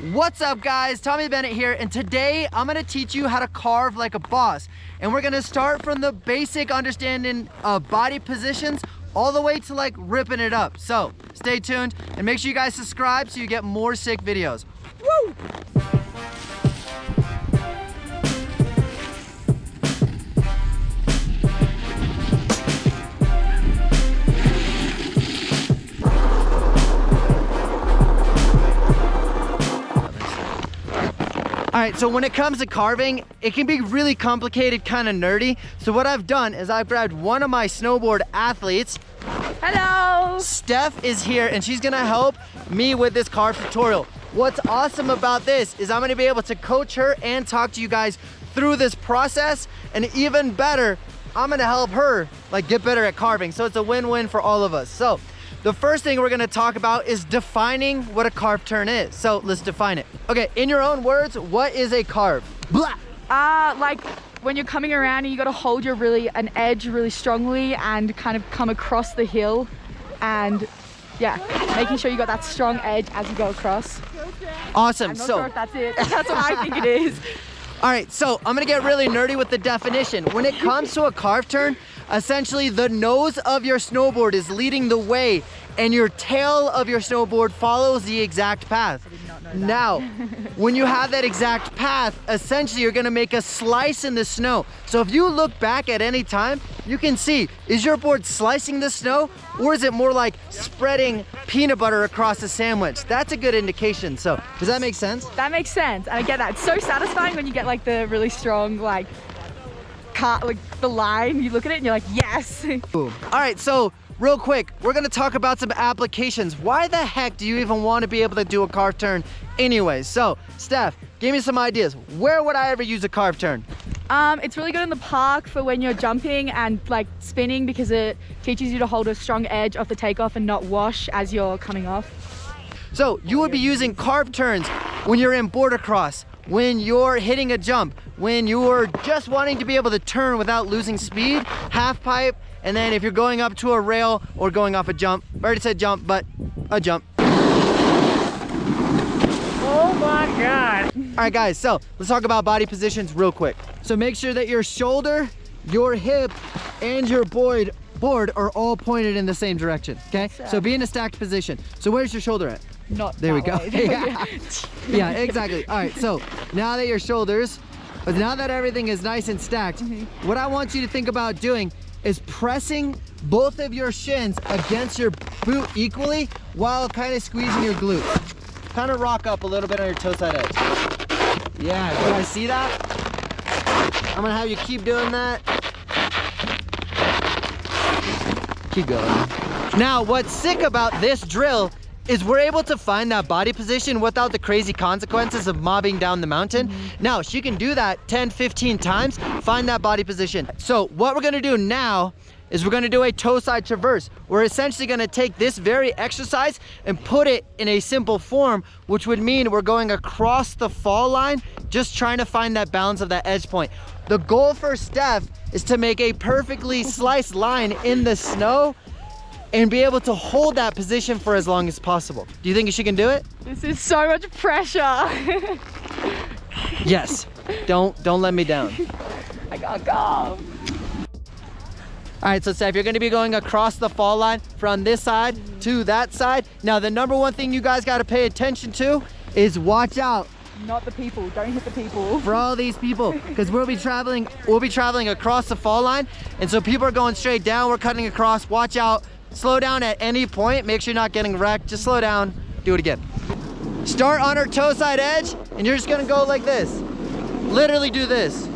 What's up guys, Tommy Bennett here, and today I'm gonna teach you how to carve like a boss. And we're gonna start from the basic understanding of body positions all the way to like ripping it up. So stay tuned and make sure you guys subscribe so you get more sick videos. Woo! All right, so when it comes to carving, it can be really complicated, kind of nerdy. So what I've done is I've grabbed one of my snowboard athletes. Hello! Steph is here and she's gonna help me with this carve tutorial. What's awesome about this is I'm gonna be able to coach her and talk to you guys through this process, and even better, I'm gonna help her like get better at carving. So it's a win-win for all of us. So the first thing we're gonna talk about is defining what a carve turn is. So let's define it. Okay, in your own words, what is a carve? Blah. Like when you're coming around and you gotta hold an edge really strongly and kind of come across the hill, and yeah, making sure you got that strong edge as you go across. Awesome. I'm not sure if that's it. That's what I think it is. All right, so I'm gonna get really nerdy with the definition. When it comes to a carve turn, essentially the nose of your snowboard is leading the way and your tail of your snowboard follows the exact path. I did not know that. Now, when you have that exact path, essentially you're gonna make a slice in the snow. So if you look back at any time, you can see, is your board slicing the snow or is it more like spreading peanut butter across a sandwich? That's a good indication. So does that make sense? That makes sense, and I get that. It's so satisfying when you get like the really strong like the line, you look at it and you're like, yes. Boom. All right, so real quick, we're gonna talk about some applications. Why the heck do you even want to be able to do a carve turn anyways? So, Steph, give me some ideas. Where would I ever use a carve turn? It's really good in the park for when you're jumping and like spinning, because it teaches you to hold a strong edge off the takeoff and not wash as you're coming off. So, you would be using carve turns when you're in border cross, when you're hitting a jump, when you're just wanting to be able to turn without losing speed, half pipe, and then if you're going up to a rail or going off a jump. I already said jump, but a jump. Oh my God. All right guys, so let's talk about body positions real quick. So make sure that your shoulder, your hip, and your board are all pointed in the same direction, okay? So be in a stacked position. So where's your shoulder at? Not there we that go. way. Yeah. Yeah, exactly. All right, so now that your shoulders, now that everything is nice and stacked, what I want you to think about doing is pressing both of your shins against your boot equally while kind of squeezing your glutes. Kind of rock up a little bit on your toe side edge. Yeah, can I see that? I'm gonna have you keep doing that. Keep going. Now, what's sick about this drill is we're able to find that body position without the crazy consequences of mobbing down the mountain. Now, she can do that 10, 15 times, find that body position. So what we're gonna do now is we're gonna do a toe side traverse. We're essentially gonna take this very exercise and put it in a simple form, which would mean we're going across the fall line, just trying to find that balance of that edge point. The goal for Steph is to make a perfectly sliced line in the snow and be able to hold that position for as long as possible. Do you think she can do it? This is so much pressure. Yes. Don't let me down. I gotta go. All right, so Steph, you're gonna be going across the fall line from this side to that side. Now, the number one thing you guys gotta pay attention to is watch out. Not the people, don't hit the people. For all these people, because we'll be traveling across the fall line, and so people are going straight down, we're cutting across, watch out. Slow down at any point, make sure you're not getting wrecked, just slow down, do it again. Start on her toe side edge, and you're just gonna go like this. Literally do this.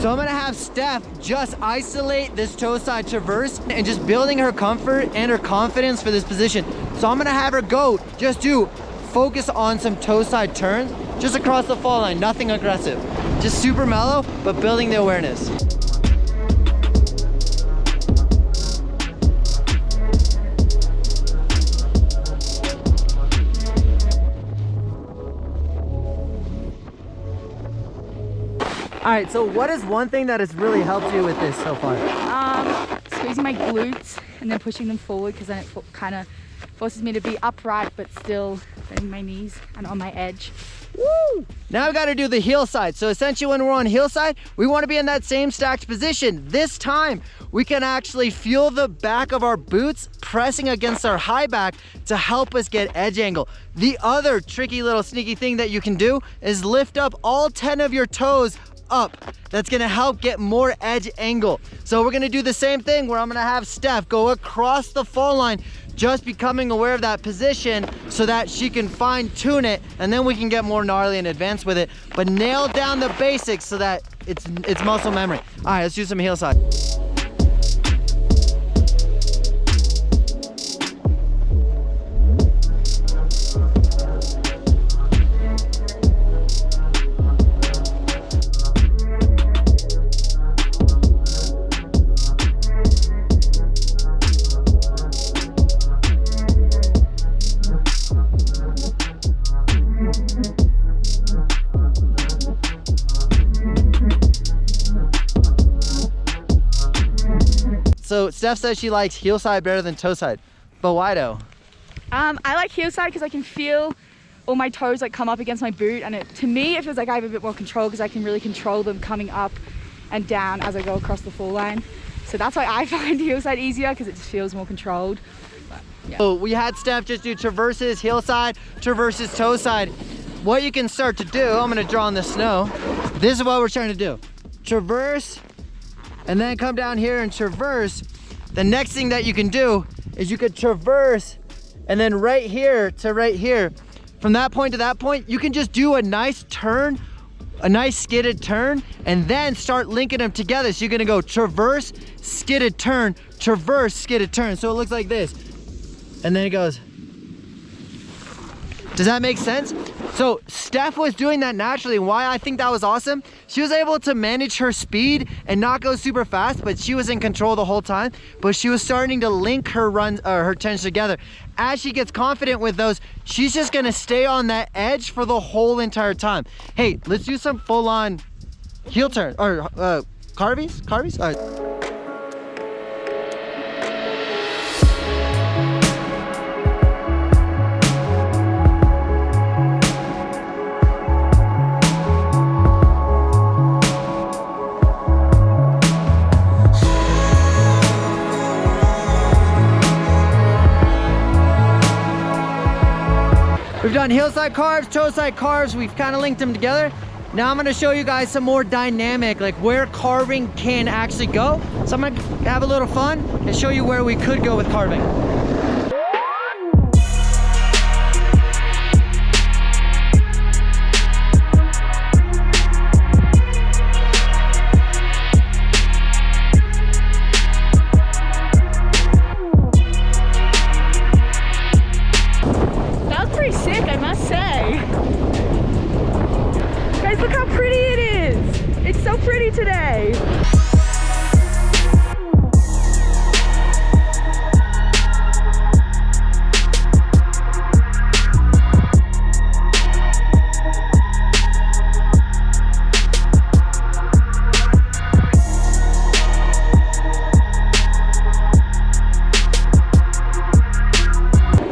So I'm gonna have Steph just isolate this toe side traverse and just building her comfort and her confidence for this position. So I'm gonna have her go, just do focus on some toe side turns, just across the fall line, nothing aggressive. Just super mellow, but building the awareness. All right, so what is one thing that has really helped you with this so far? Squeezing my glutes and then pushing them forward, because then it kind of forces me to be upright but still bending my knees and on my edge. Woo! Now we got to do the heel side. So essentially when we're on heel side, we want to be in that same stacked position. This time we can actually feel the back of our boots pressing against our high back to help us get edge angle. The other tricky little sneaky thing that you can do is lift up all 10 of your toes up. That's gonna help get more edge angle. So we're gonna do the same thing where I'm gonna have Steph go across the fall line, just becoming aware of that position so that she can fine tune it, and then we can get more gnarly and advanced with it, but nail down the basics so that it's muscle memory. All right, let's do some heel side. So Steph says she likes heel side better than toe side, but why though? I like heel side because I can feel all my toes like come up against my boot, and to me it feels like I have a bit more control because I can really control them coming up and down as I go across the fall line. So that's why I find heel side easier, because it just feels more controlled. But, yeah. So we had Steph just do traverses, heel side, traverses, toe side. What you can start to do, I'm gonna draw in the snow. This is what we're trying to do. Traverse, and then come down here and traverse. The next thing that you can do is you could traverse, and then right here to right here. From that point to that point, you can just do a nice turn, a nice skidded turn, and then start linking them together. So you're gonna go traverse, skidded turn, traverse, skidded turn. So it looks like this. And then it goes. Does that make sense? So Steph was doing that naturally. Why I think that was awesome, she was able to manage her speed and not go super fast, but she was in control the whole time. But she was starting to link her runs, her turns together. As she gets confident with those, she's just gonna stay on that edge for the whole entire time. Hey, let's do some full-on heel turn, or carvies? Carvies? All right. We've done heel side carves, toe side carves. We've kind of linked them together. Now I'm gonna show you guys some more dynamic, like where carving can actually go. So I'm gonna have a little fun and show you where we could go with carving. Sick, I must say. Guys, look how pretty it is. It's so pretty today.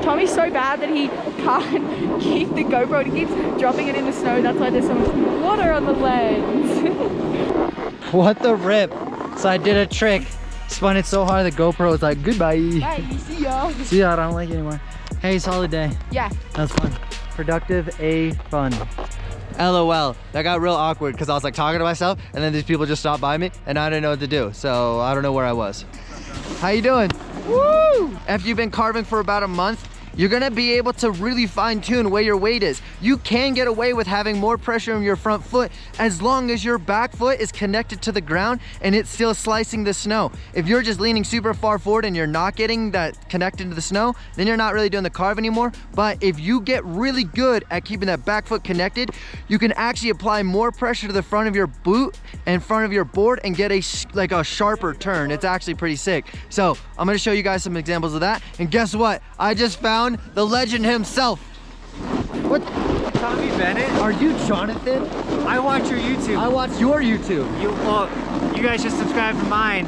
Tommy's so bad that he can't keep the GoPro. He keeps dropping it in the snow. That's why there's some water on the lens. What the rip? So I did a trick, spun it so hard the GoPro was like, goodbye. Hey, see ya. See ya, I don't like it anymore. Hey, solid day. Yeah. That was fun. Productive, fun. LOL. That got real awkward because I was like talking to myself, and then these people just stopped by me and I didn't know what to do. So I don't know where I was. How you doing? Woo! After you've been carving for about a month, you're gonna be able to really fine tune where your weight is. You can get away with having more pressure on your front foot as long as your back foot is connected to the ground and it's still slicing the snow. If you're just leaning super far forward and you're not getting that connected to the snow, then you're not really doing the carve anymore. But if you get really good at keeping that back foot connected, you can actually apply more pressure to the front of your boot and front of your board and get a sharper turn. It's actually pretty sick. So I'm gonna show you guys some examples of that. And guess what? I just found the legend himself. What? Tommy Bennett? Are you Jonathan? I watch your YouTube. I watch your YouTube. You guys should subscribe to mine,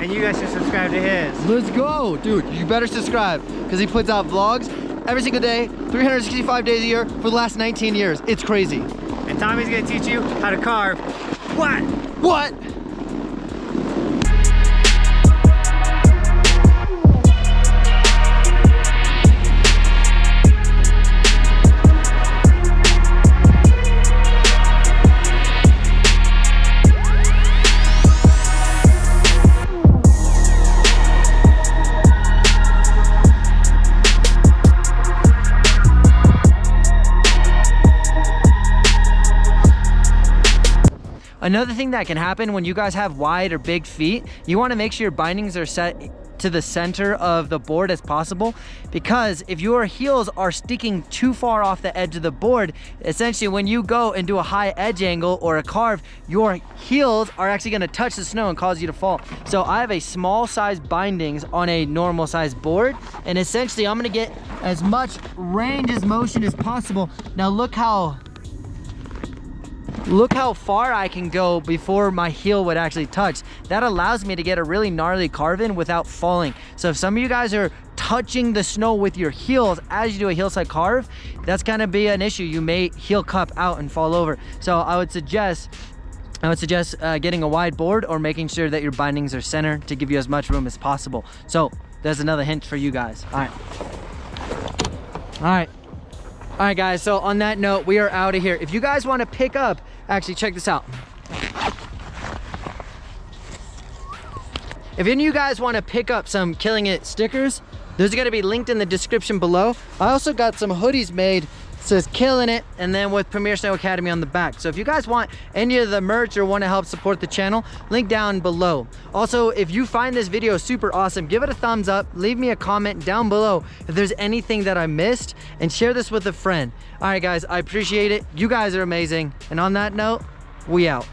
and you guys should subscribe to his. Let's go. Dude, you better subscribe because he puts out vlogs every single day, 365 days a year for the last 19 years. It's crazy. And Tommy's gonna teach you how to carve. What? What? Another thing that can happen when you guys have wide or big feet, you want to make sure your bindings are set to the center of the board as possible, because if your heels are sticking too far off the edge of the board, essentially when you go and do a high edge angle or a carve, your heels are actually going to touch the snow and cause you to fall. So I have a small size bindings on a normal size board, and essentially I'm going to get as much range as motion as possible. Now look how far I can go before my heel would actually touch. That allows me to get a really gnarly carve in without falling. So if some of you guys are touching the snow with your heels as you do a hillside carve, that's gonna be an issue. You may heel cup out and fall over. So I would suggest getting a wide board or making sure that your bindings are centered to give you as much room as possible. So there's another hint for you guys. All right guys, so on that note, we are out of here. If you guys want to pick up, actually check this out. If any of you guys want to pick up some Killing It stickers, those are going to be linked in the description below. I also got some hoodies made. It says Killing It, and then with Premier Snow Academy on the back. So if you guys want any of the merch or want to help support the channel, link down below. Also, if you find this video super awesome, give it a thumbs up, leave me a comment down below if there's anything that I missed, and share this with a friend. All right guys, I appreciate it. You guys are amazing. And on that note, we out.